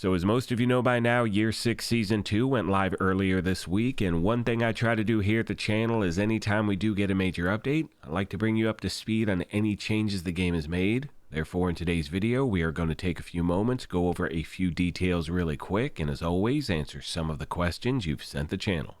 So as most of you know by now, Year 6 Season 2 went live earlier this week, and one thing I try to do here at the channel is anytime we do get a major update, I like to bring you up to speed on any changes the game has made. Therefore, in today's video, we are going to take a few moments, go over a few details really quick, and as always, answer some of the questions you've sent the channel.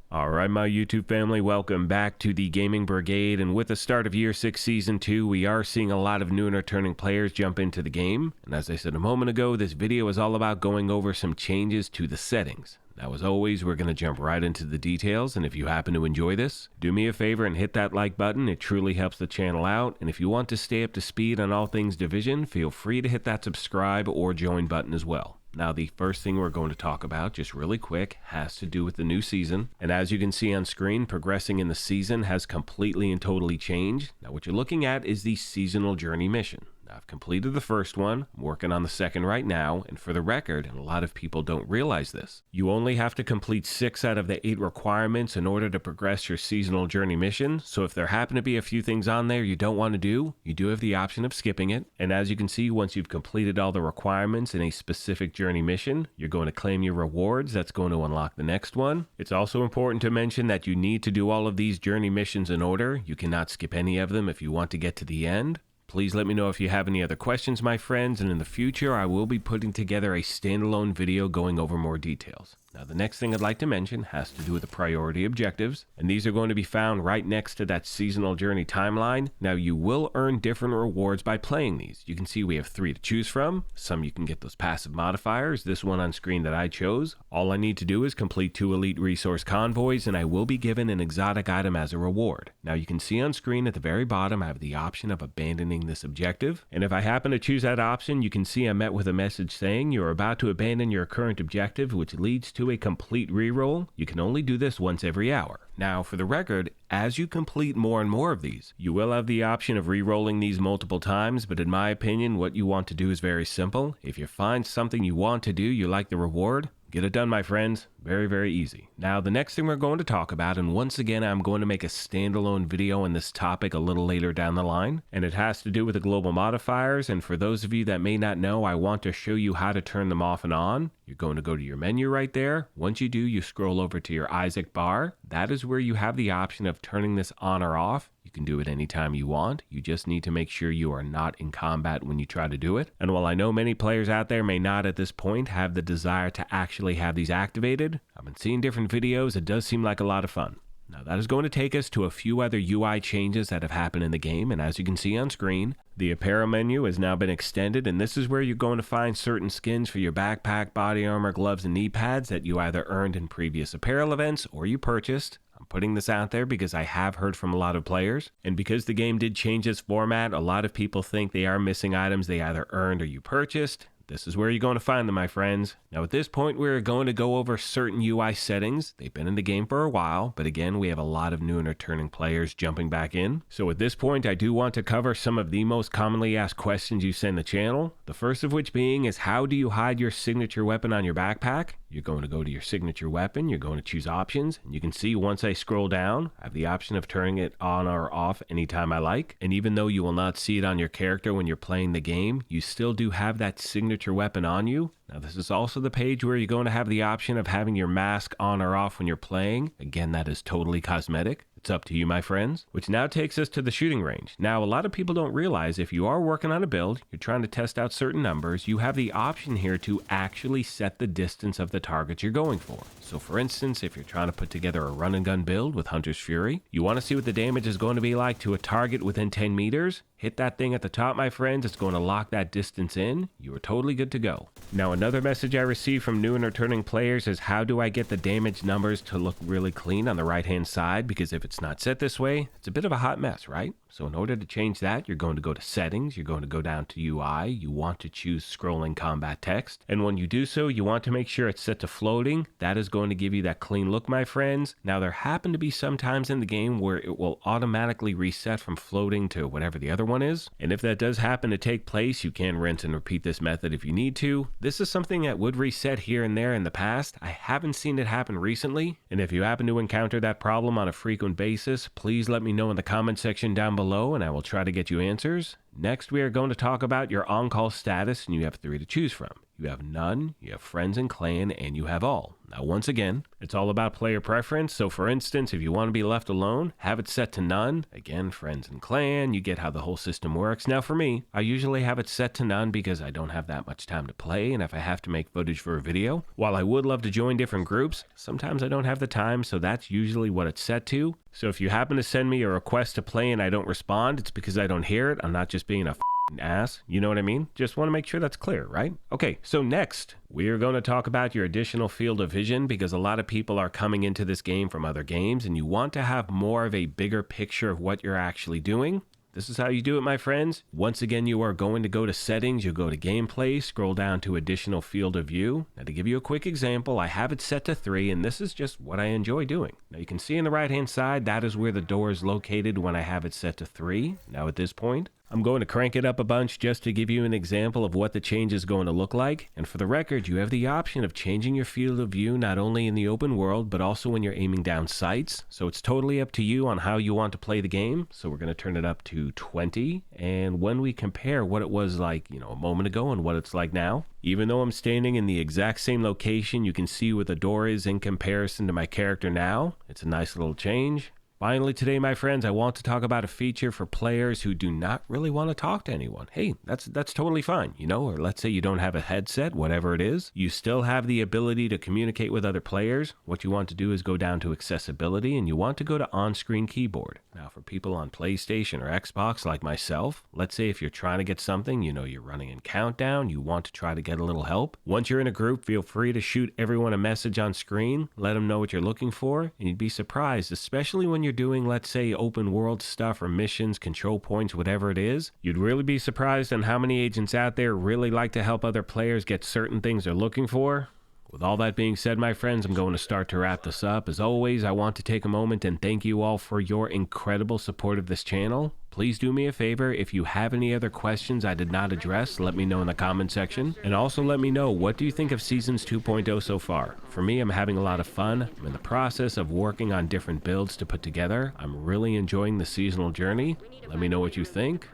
Alright my YouTube family, welcome back to the Gaming Brigade, and with the start of Year 6 Season 2, we are seeing a lot of new and returning players jump into the game, and as I said a moment ago, this video is all about going over some changes to the settings. Now as always, we're going to jump right into the details, and if you happen to enjoy this, do me a favor and hit that like button. It truly helps the channel out, and if you want to stay up to speed on all things Division, feel free to hit that subscribe or join button as well. Now the first thing we're going to talk about, just really quick, has to do with the new season. And as you can see on screen, progressing in the season has completely and totally changed. Now what you're looking at is the seasonal journey mission. Now, I've completed the first one, I'm working on the second right now, and for the record, and a lot of people don't realize this, you only have to complete 6 out of the 8 requirements in order to progress your seasonal journey mission. So if there happen to be a few things on there you don't want to do, you do have the option of skipping it. And as you can see, once you've completed all the requirements in a specific journey mission, you're going to claim your rewards. That's going to unlock the next one. It's also important to mention that you need to do all of these journey missions in order. You cannot skip any of them if you want to get to the end. Please let me know if you have any other questions, my friends, and in the future I will be putting together a standalone video going over more details. Now the next thing I'd like to mention has to do with the priority objectives, and these are going to be found right next to that seasonal journey timeline. Now you will earn different rewards by playing these. You can see we have 3 to choose from. Some you can get those passive modifiers, this one on screen that I chose. All I need to do is complete 2 elite resource convoys and I will be given an exotic item as a reward. Now you can see on screen at the very bottom I have the option of abandoning this objective, and if I happen to choose that option, you can see I'm met with a message saying you're about to abandon your current objective, which leads to a complete reroll. You can only do this once every hour. Now for the record, as you complete more and more of these, you will have the option of re-rolling these multiple times, but in my opinion what you want to do is very simple. If you find something you want to do, you like the reward, get it done, my friends. Very easy. Now the next thing we're going to talk about, and once again I'm going to make a standalone video on this topic a little later down the line, and it has to do with the global modifiers. And for those of you that may not know, I want to show you how to turn them off and on. You're going to go to your menu right there. Once you do, you scroll over to your Isaac bar. That is where you have the option of turning this on or off. You can do it anytime you want. You just need to make sure you are not in combat when you try to do it. And while I know many players out there may not at this point have the desire to actually have these activated, I've been seeing different videos. It does seem like a lot of fun. Now that is going to take us to a few other UI changes that have happened in the game, and as you can see on screen, the apparel menu has now been extended, and this is where you're going to find certain skins for your backpack, body armor, gloves, and knee pads that you either earned in previous apparel events or you purchased. I'm putting this out there because I have heard from a lot of players, and because the game did change its format, a lot of people think they are missing items they either earned or you purchased. This is where you're going to find them, my friends. Now at this point, we're going to go over certain UI settings. They've been in the game for a while, but again, we have a lot of new and returning players jumping back in. So at this point, I do want to cover some of the most commonly asked questions you send the channel. The first of which being is, how do you hide your signature weapon on your backpack? You're going to go to your signature weapon, you're going to choose options, and you can see once I scroll down, I have the option of turning it on or off anytime I like. And even though you will not see it on your character when you're playing the game, you still do have that signature weapon on you. Now this is also the page where you're going to have the option of having your mask on or off when you're playing. Again, that is totally cosmetic. It's up to you, my friends. Which now takes us to the shooting range. Now, a lot of people don't realize if you are working on a build, you're trying to test out certain numbers, you have the option here to actually set the distance of the target you're going for. So for instance, if you're trying to put together a run and gun build with Hunter's Fury, you want to see what the damage is going to be like to a target within 10 meters, hit that thing at the top, my friends. It's going to lock that distance in. You are totally good to go. Now, another message I received from new and returning players is, how do I get the damage numbers to look really clean on the right hand side? Because if it's not set this way, it's a bit of a hot mess, right? So in order to change that, you're going to go to settings, you're going to go down to UI, you want to choose scrolling combat text, and when you do so, you want to make sure it's set to floating. That is going to give you that clean look, my friends. Now there happen to be some times in the game where it will automatically reset from floating to whatever the other one is, and if that does happen to take place, you can rinse and repeat this method if you need to. This is something that would reset here and there in the past. I haven't seen it happen recently, and if you happen to encounter that problem on a frequent basis, please let me know in the comment section down below and I will try to get you answers. Next, we are going to talk about your on-call status, and you have 3 to choose from. You have none, you have friends and clan, and you have all. Now, once again, it's all about player preference. So for instance, if you want to be left alone, have it set to none. Again, friends and clan, you get how the whole system works. Now for me, I usually have it set to none because I don't have that much time to play, and if I have to make footage for a video, while I would love to join different groups, sometimes I don't have the time, so that's usually what it's set to. So if you happen to send me a request to play and I don't respond, it's because I don't hear it. I'm not just being a ass, you know what I mean? Just want to make sure that's clear, right? Okay, so next, we are going to talk about your additional field of vision, because a lot of people are coming into this game from other games and you want to have more of a bigger picture of what you're actually doing. This is how you do it, my friends. Once again, you are going to go to settings, you go to gameplay, scroll down to additional field of view. Now to give you a quick example, I have it set to 3 and this is just what I enjoy doing. Now you can see on the right hand side, that is where the door is located when I have it set to 3. Now at this point, I'm going to crank it up a bunch just to give you an example of what the change is going to look like. And for the record, you have the option of changing your field of view not only in the open world, but also when you're aiming down sights. So it's totally up to you on how you want to play the game. So we're going to turn it up to 20. And when we compare what it was like, a moment ago and what it's like now, even though I'm standing in the exact same location, you can see where the door is in comparison to my character now. It's a nice little change. Finally today, my friends, I want to talk about a feature for players who do not really want to talk to anyone. Hey, that's totally fine, or let's say you don't have a headset, whatever it is. You still have the ability to communicate with other players. What you want to do is go down to accessibility and you want to go to on-screen keyboard. Now for people on PlayStation or Xbox like myself, let's say if you're trying to get something, you're running in countdown, you want to try to get a little help. Once you're in a group, feel free to shoot everyone a message on screen, let them know what you're looking for, and you'd be surprised, especially when you're doing, let's say, open world stuff or missions, control points, whatever it is. You'd really be surprised on how many agents out there really like to help other players get certain things they're looking for. With all that being said, my friends, I'm going to start to wrap this up. As always, I want to take a moment and thank you all for your incredible support of this channel. Please do me a favor, if you have any other questions I did not address, let me know in the comment section. And also let me know, what do you think of Seasons 2.0 so far? For me, I'm having a lot of fun. I'm in the process of working on different builds to put together. I'm really enjoying the seasonal journey. Let me know what you think.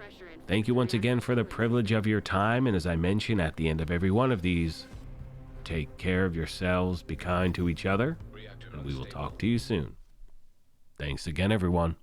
Thank you once again for the privilege of your time, and as I mention at the end of every one of these, take care of yourselves, be kind to each other, and we will talk to you soon. Thanks again, everyone.